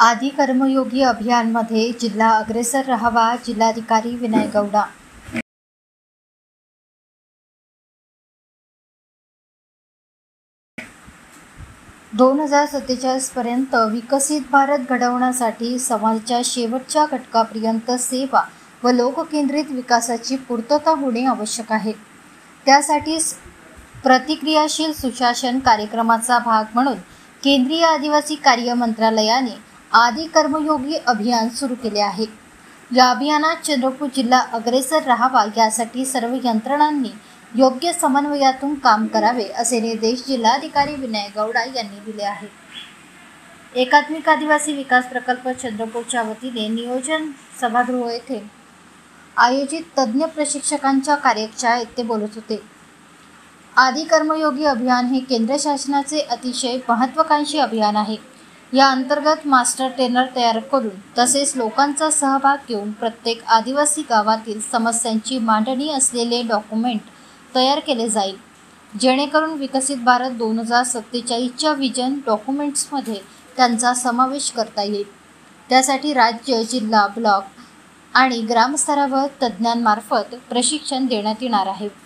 आदि कर्मयोगी अभियानमध्ये जिल्हा अग्रेसर राहावा, जिल्हाधिकारी विनय गौडा. पर्यंत विकसित भारत घडवण्यासाठी समाजाच्या शेवटच्या घटकापर्यंत सेवा व लोककेंद्रित विकासाची पूर्तता होणे आवश्यक आहे. त्यासाठी प्रतिक्रियाशील सुशासन कार्यक्रमाचा भाग म्हणून केंद्रीय आदिवासी कार्य मंत्रालयाने आदि कर्मयोगी अभियान सुरू केले आहे. या अभियानात चंद्रपूर जिल्हा अग्रेसर राहावा यासाठी सर्व यंत्रणांनी योग्य समन्वयातून काम करावे असे निर्देश जिल्हाधिकारी विनय गौडा यांनी दिले आहेत. एकात्मिक आदिवासी विकास प्रकल्प चंद्रपूरच्या वतीने नियोजन सभागृह येथे आयोजित तज्ज्ञ प्रशिक्षकांच्या कार्यशाळेत ते बोलत होते. आदि कर्मयोगी अभियान हे केंद्र शासनाचे अतिशय महत्त्वाकांक्षी अभियान आहे. या अंतर्गत मास्टर ट्रेनर तयार करून तसेच लोकांचा सहभाग घेऊन प्रत्येक आदिवासी गावातील समस्यांची मांडणी असलेले डॉक्युमेंट तयार केले जाईल, जेणेकरून विकसित भारत 2047च्या विजन डॉक्युमेंट्समध्ये त्यांचा समावेश करता येईल. त्यासाठी राज्य, जिल्हा, ब्लॉक आणि ग्रामस्तरावर तज्ज्ञांमार्फत प्रशिक्षण देण्यात येणार आहे.